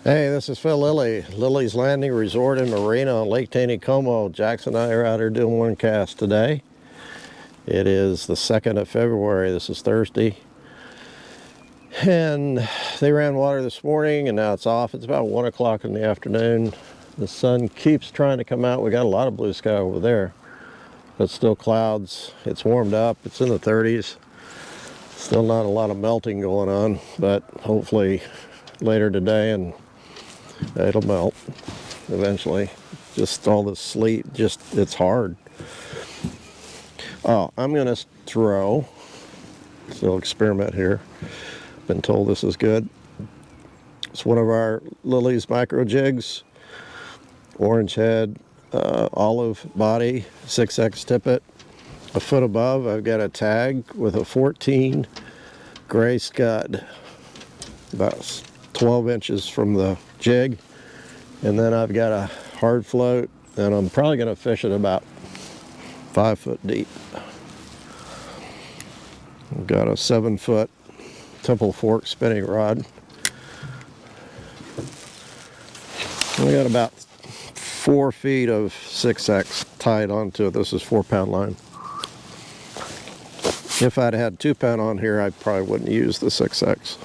Hey, this is Phil Lilley, Lilley's Landing Resort in Marina on Lake Taneycomo. Jackson and I are out here doing one cast today. It is the 2nd of February. This is Thursday. And they ran water this morning and now it's off. It's about 1 o'clock in the afternoon. The sun keeps trying to come out. We got a lot of blue sky over there, but still clouds. It's warmed up. It's in the 30s. Still not a lot of melting going on, but hopefully later today and it'll melt eventually. Just all this sleet, it's hard. Oh, I'm gonna throw, still experiment here. Been told this is good. It's one of our Lilleys micro jigs, orange head, olive body, 6X tippet. A foot above, I've got a tag with a 14 gray scud, about 12 inches from the jig. And then I've got a hard float, and I'm probably going to fish it about 5 foot deep. I've got a 7-foot Temple Fork spinning rod. We got about 4 feet of 6X tied onto it. This is 4-pound line. If I'd had 2-pound on here, I probably wouldn't use the 6X.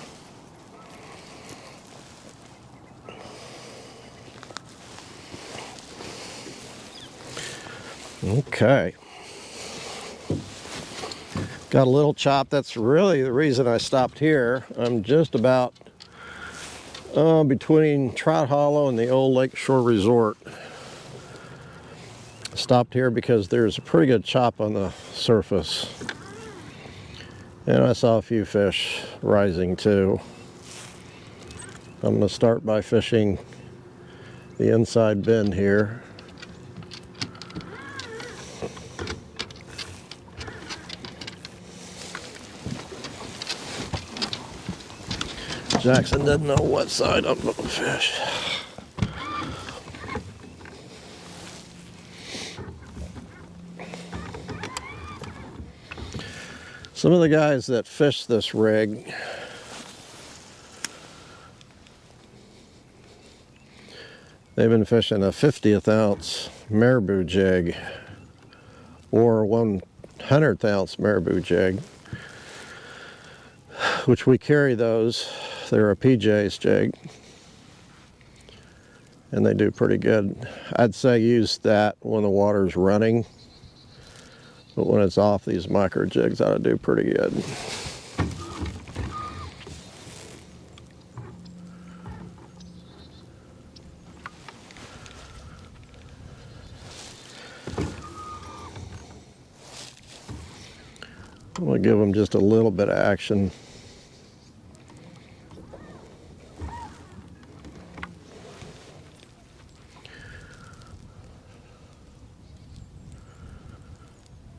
Okay. Got a little chop. That's really the reason I stopped here. I'm just about between Trout Hollow and the old Lake Shore Resort. Stopped here because there's a pretty good chop on the surface. And I saw a few fish rising too. I'm going to start by fishing the inside bend here. Jackson doesn't know what side I'm going to fish. Some of the guys that fish this rig they've been fishing a 50th ounce marabou jig or 100th ounce marabou jig, which we carry those. They're a PJ's jig, and they do pretty good. I'd say use that when the water's running, but when it's off, these micro jigs ought to do pretty good. I'm going to give them just a little bit of action.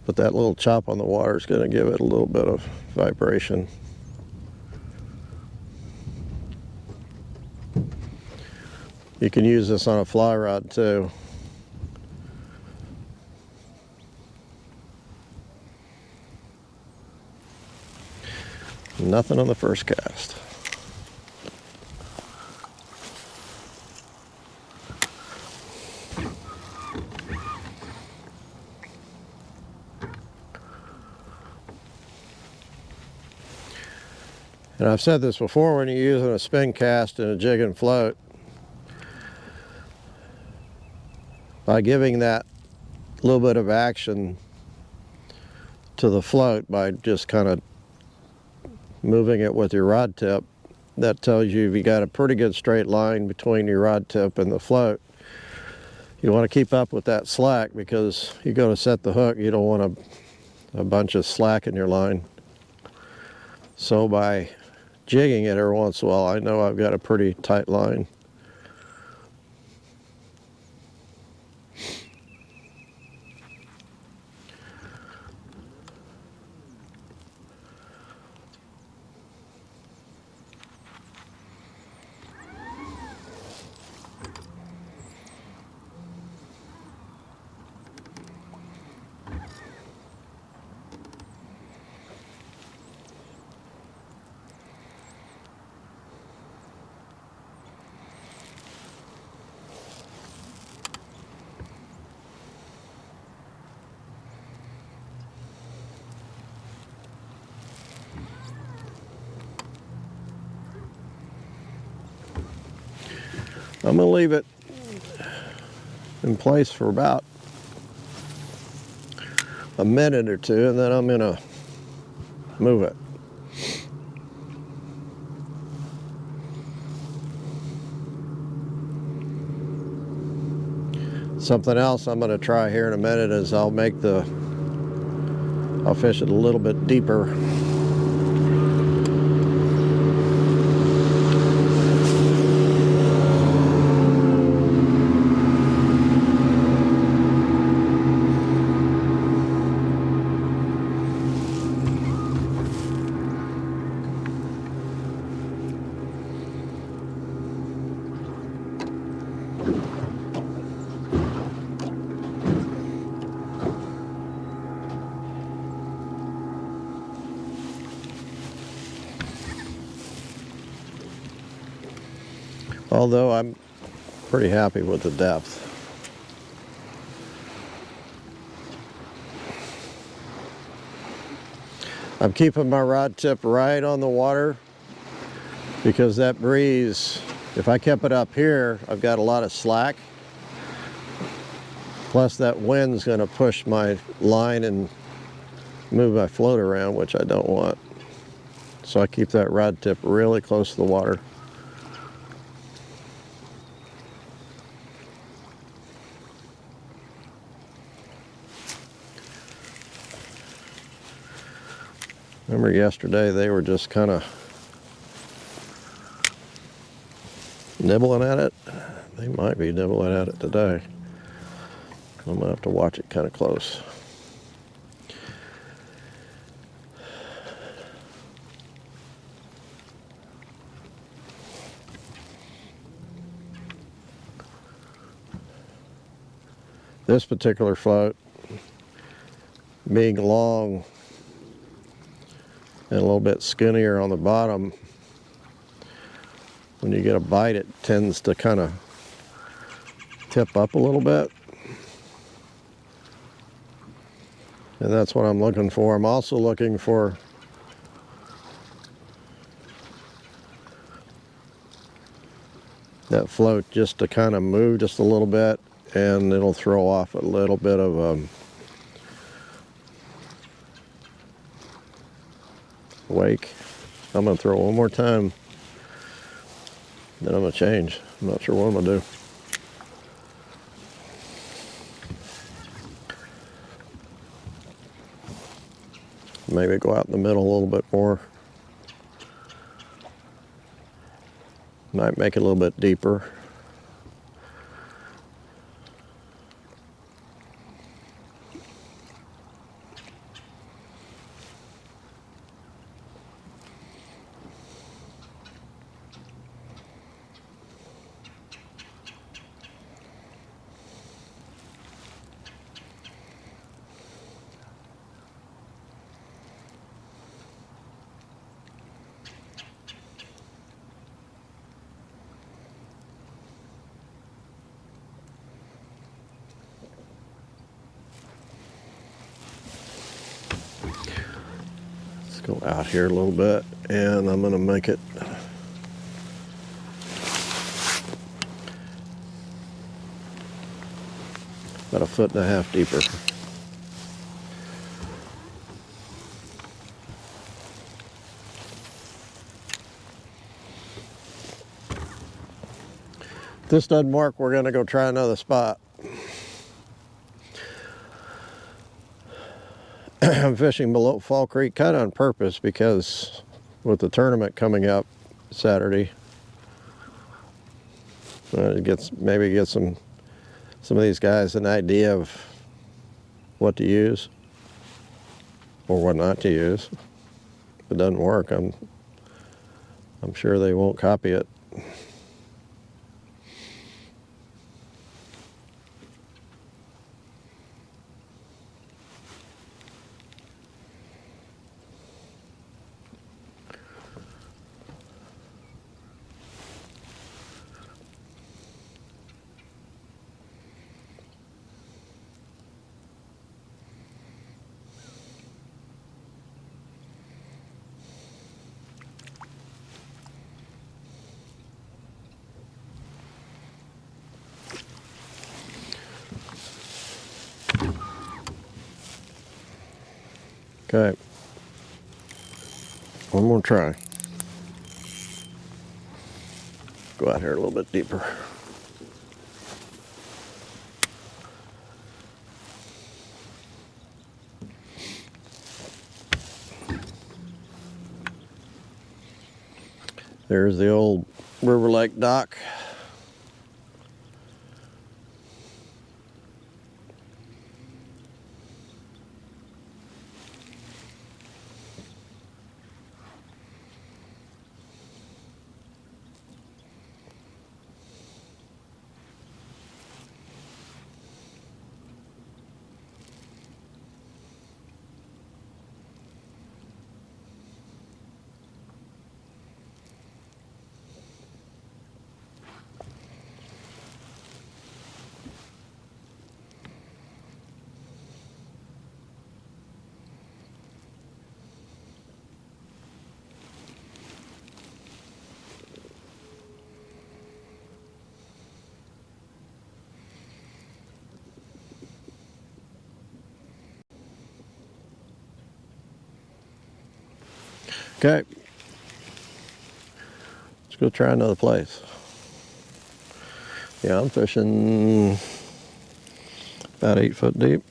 But that little chop on the water is going to give it a little bit of vibration. You can use this on a fly rod too. Nothing on the first cast. And I've said this before, when you're using a spin cast and a jig and float, by giving that little bit of action to the float by just kind of moving it with your rod tip, that tells you if you got a pretty good straight line between your rod tip and the float. You want to keep up with that slack, because you go to set the hook, you don't want a bunch of slack in your line. So by jigging it every once in a while, I know I've got a pretty tight line. I'm going to leave it in place for about a minute or two, and then I'm going to move it. Something else I'm going to try here in a minute is I'll fish it a little bit deeper. Although I'm pretty happy with the depth. I'm keeping my rod tip right on the water because that breeze, if I kept it up here, I've got a lot of slack. Plus that wind's going to push my line and move my float around, which I don't want. So I keep that rod tip really close to the water. Remember yesterday they were just kind of nibbling at it. They might be nibbling at it today. I'm going to have to watch it kind of close. This particular float, being long and a little bit skinnier on the bottom, when you get a bite it tends to kind of tip up a little bit. And that's what I'm looking for. I'm also looking for that float just to kind of move just a little bit, and it'll throw off a little bit of wake. I'm going to throw it one more time, then I'm going to change. I'm not sure what I'm going to do. Maybe go out in the middle a little bit more. Might make it a little bit deeper. Go out here a little bit, and I'm going to make it about 1.5 feet deeper. If this doesn't work, we're going to go try another spot. I'm fishing below Fall Creek kind of on purpose because with the tournament coming up Saturday, maybe get some of these guys an idea of what to use or what not to use. If it doesn't work, I'm sure they won't copy it. Okay. One more try. Go out here a little bit deeper. There's the old River Lake dock. Okay. Let's go try another place. Yeah, I'm fishing about 8 foot deep.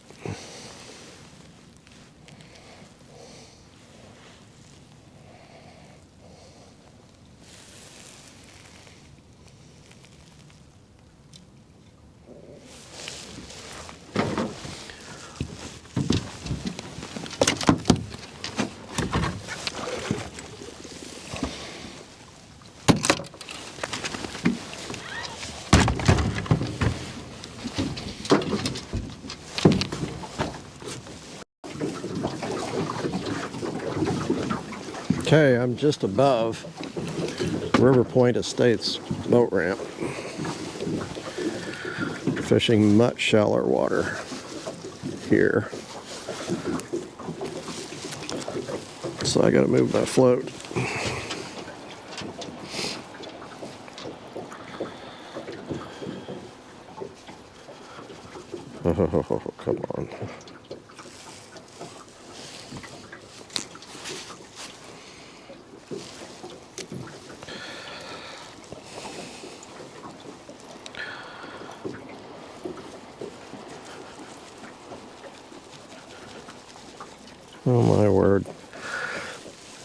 Okay, I'm just above River Point Estates boat ramp, fishing much shallower water here. So I gotta move my float. Oh, come on. Oh my word.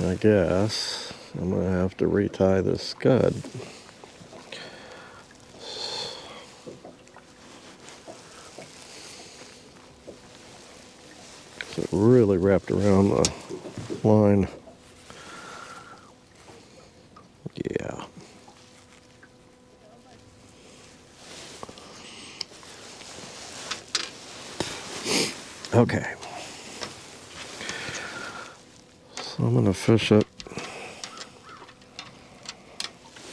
I guess I'm gonna have to retie this scud. So it really wrapped around the line. Yeah. Okay. So I'm gonna fish it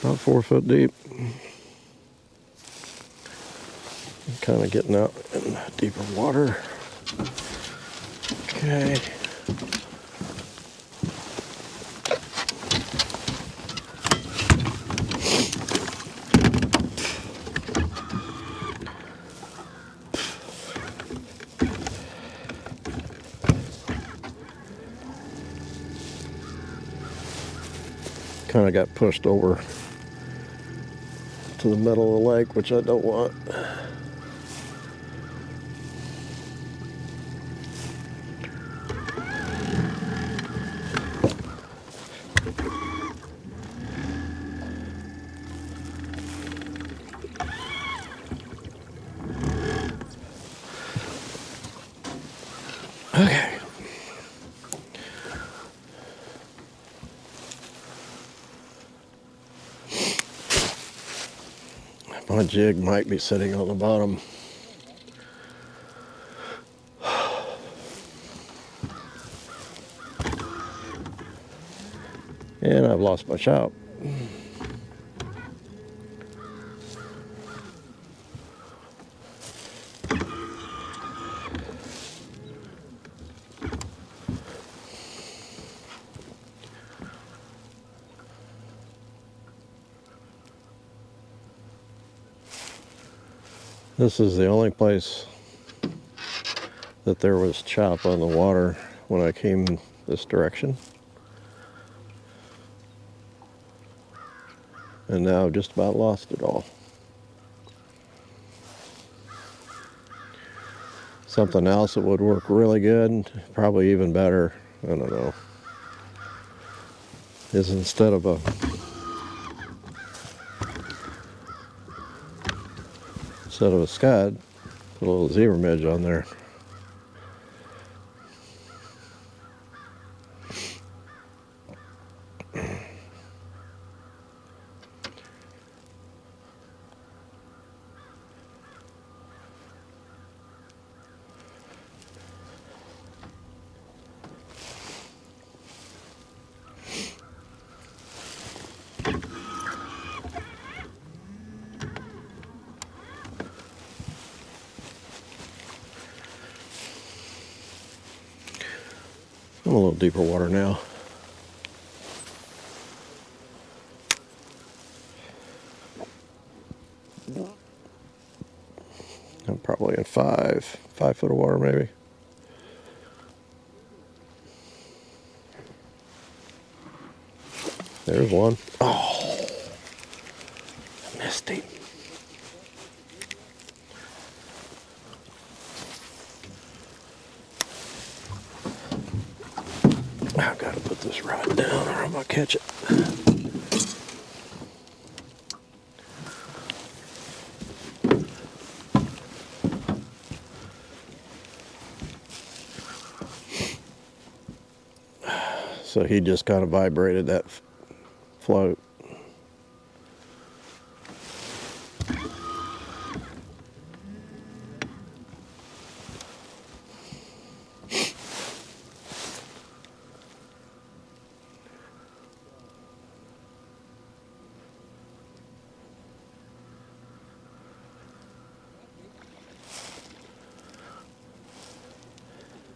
about 4 foot deep. Kind of getting out in deeper water. Okay. Kind of got pushed over to the middle of the lake, which I don't want. Okay. My jig might be sitting on the bottom. And I've lost my chop. This is the only place that there was chop on the water when I came this direction. And now I've just about lost it all. Something else that would work really good, probably even better, I don't know, is instead of a scud, put a little zebra midge on there. I'm a little deeper water now. I'm probably in 5 foot of water maybe. There's one. Oh, I missed him. I've got to put this rod down or I'm going to catch it. So he just kind of vibrated that float.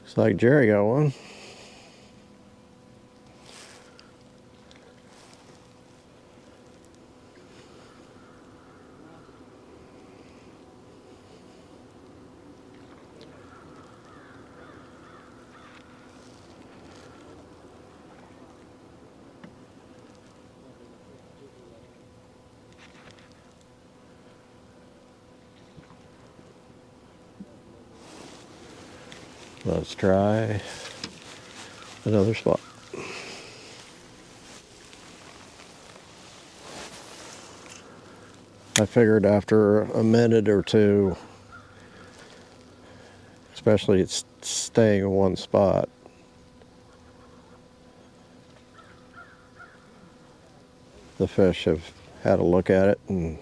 Looks like Jerry got one. Let's try another spot. I figured after a minute or two, especially it's staying in one spot, the fish have had a look at it and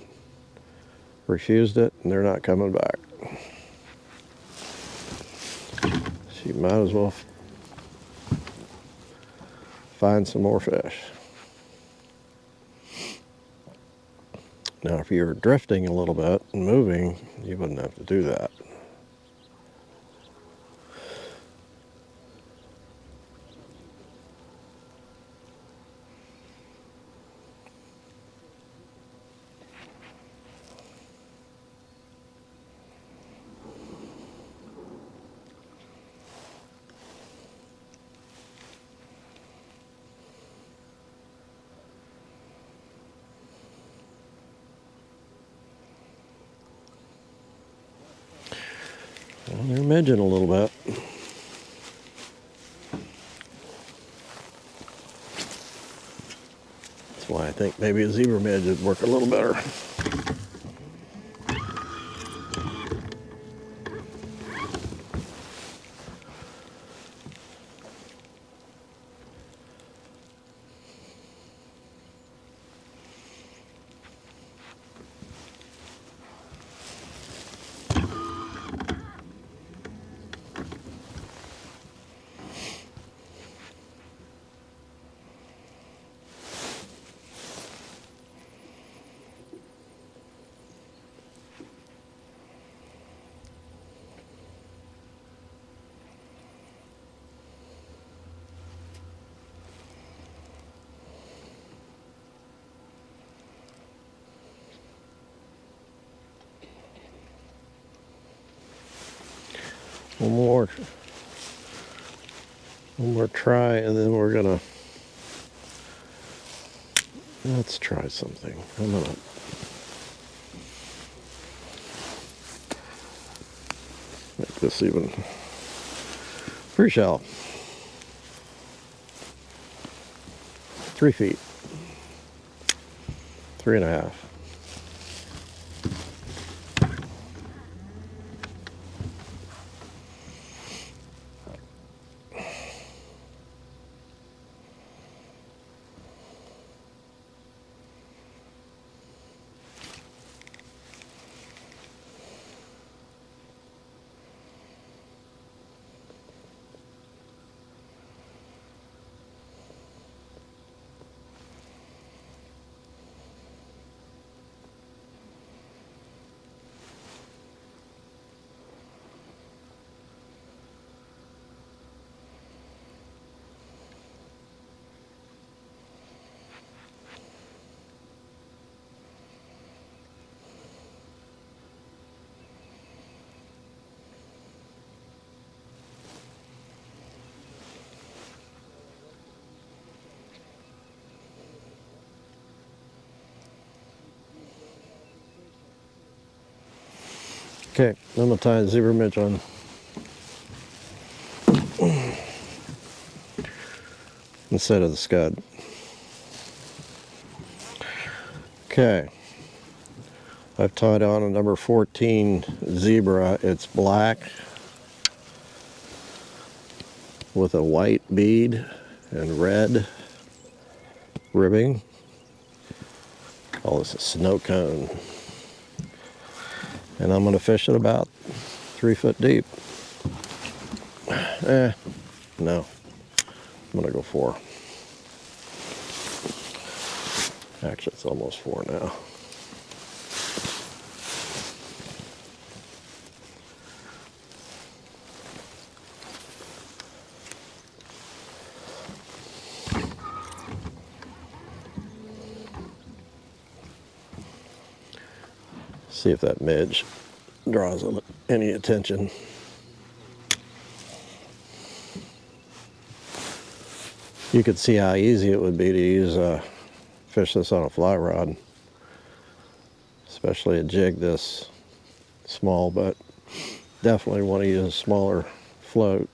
refused it, and they're not coming back. So you might as well find some more fish. Now, if you're drifting a little bit and moving, you wouldn't have to do that. Well, they're midging a little bit. That's why I think maybe a zebra midge would work a little better. One more. One more try, and then we're gonna, let's try something. I'm gonna make this even pretty shallow. 3 feet. 3.5. Okay, I'm gonna tie a zebra midge on. Instead of the scud. Okay, I've tied on a number 14 zebra. It's black with a white bead and red ribbing. Call this a snow cone. And I'm going to fish it about 3 foot deep. No, I'm going to go 4. Actually, it's almost 4 now. See if that midge draws any attention. You could see how easy it would be to use fish this on a fly rod, especially a jig this small, but definitely want to use a smaller float.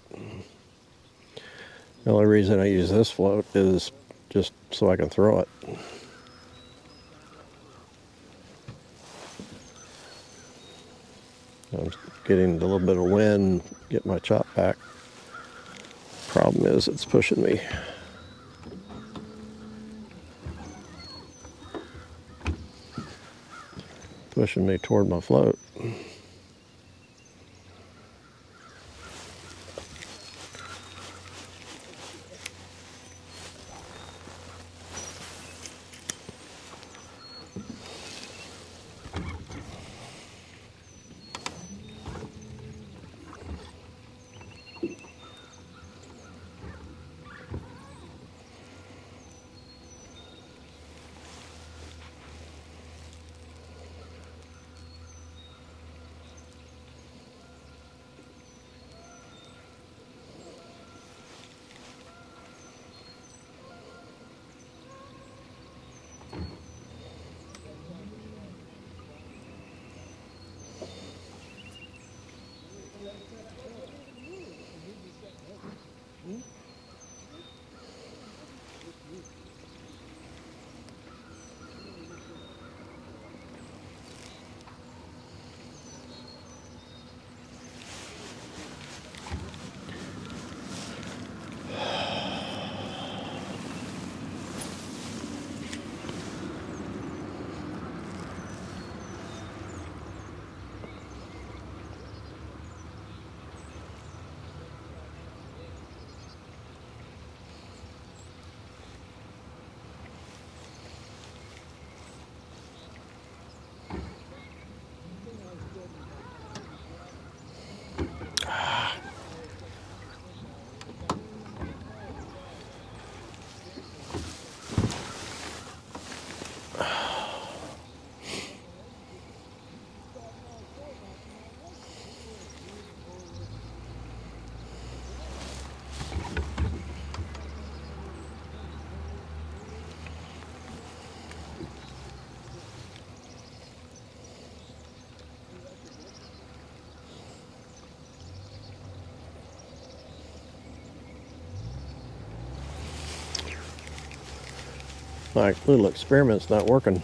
The only reason I use this float is just so I can throw it. I'm getting a little bit of wind, get my chop back. Problem is it's pushing me. Pushing me toward my float. My little experiment's not working.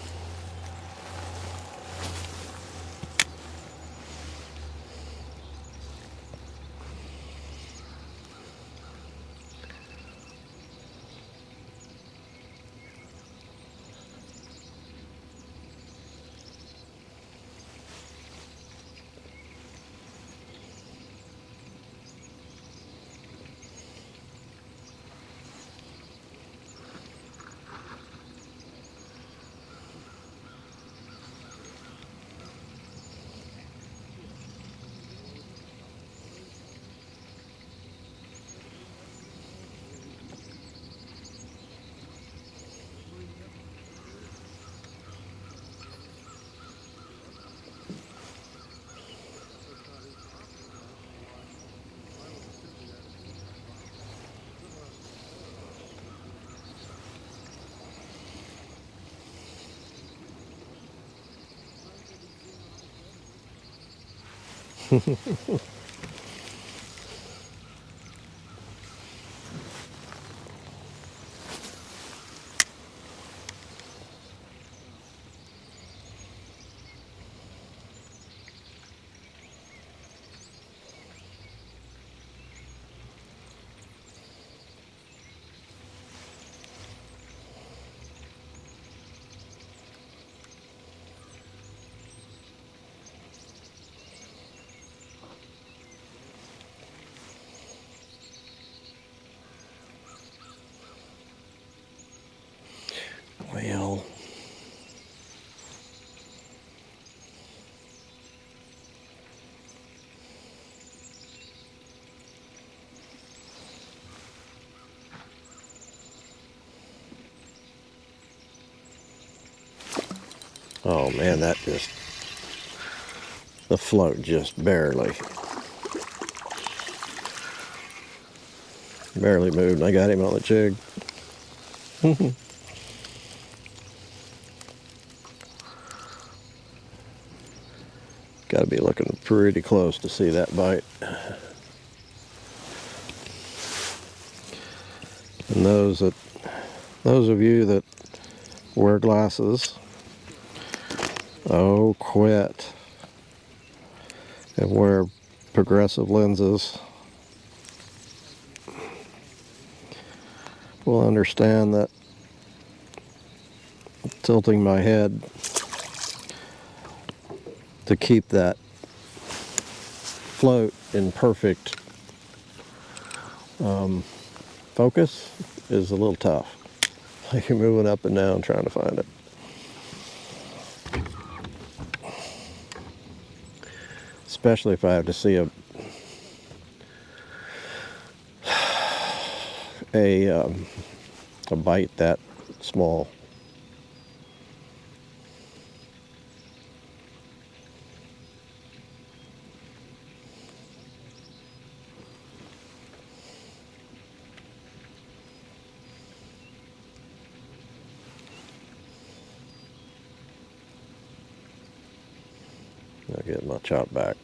Well, oh man, that just, the float just barely moved, and I got him on the jig. Got to be looking pretty close to see that bite. And those of you that wear glasses, oh, quit, and wear progressive lenses will understand that tilting my head to keep that float in perfect focus is a little tough. Like you're moving up and down trying to find it. Especially if I have to see a bite that small. I'll get my chop back.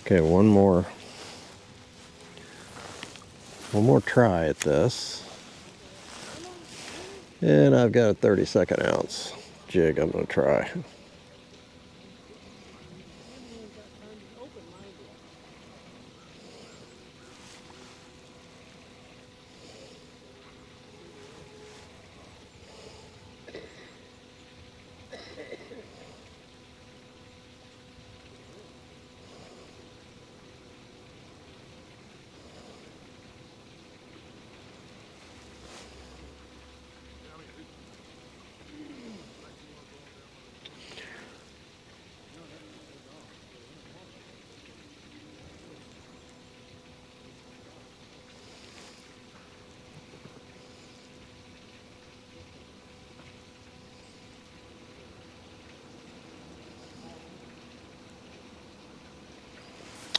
Okay, one more try at this. And I've got a 32nd ounce jig I'm going to try.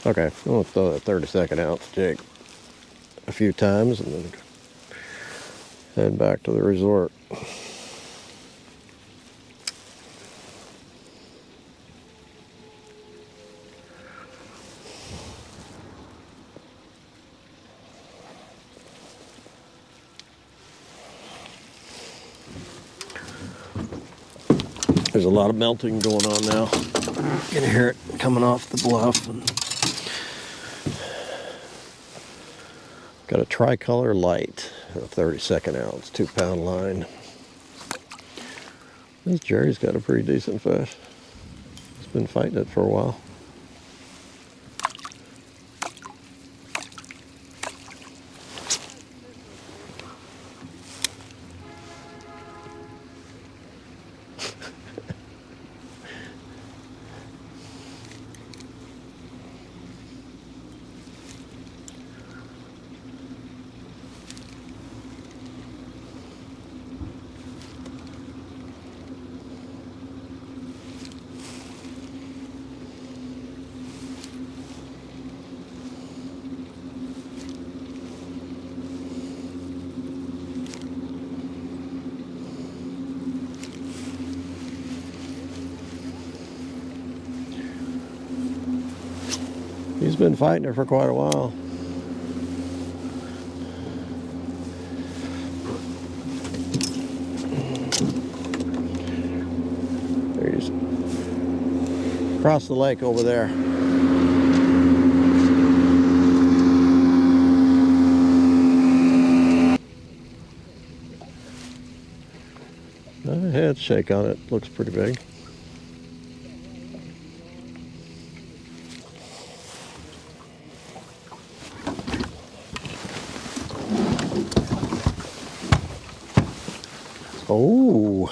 Okay, I'm gonna throw that 32nd ounce jig a few times and then head back to the resort. There's a lot of melting going on now. You can hear it coming off the bluff. And got a tricolor light, a 32nd ounce, 2-pound line. This Jerry's got a pretty decent fish. He's been fighting it for a while. He's been fighting it for quite a while. He's across the lake over there. Head shake on it, looks pretty big. Oh,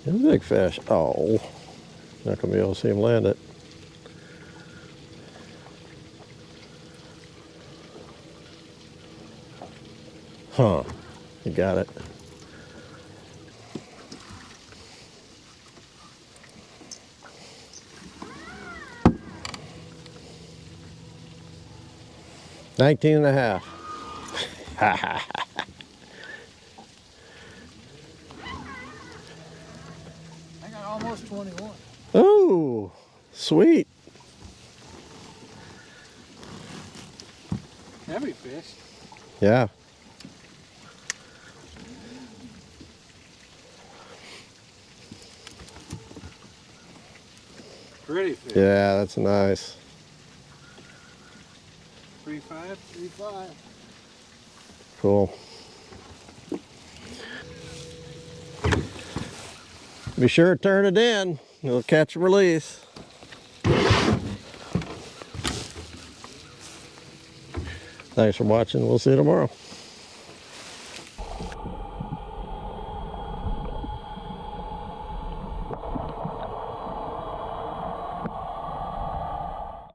that's a big fish. Oh, not gonna be able to see him land it. Huh, you got it. $19 and a half. I got almost 21. Oh, sweet. Heavy fish. Yeah. Pretty fish. Yeah, that's nice. 3.5? 3.5. Cool. Be sure to turn it in. It'll catch and release. Thanks for watching. We'll see you tomorrow.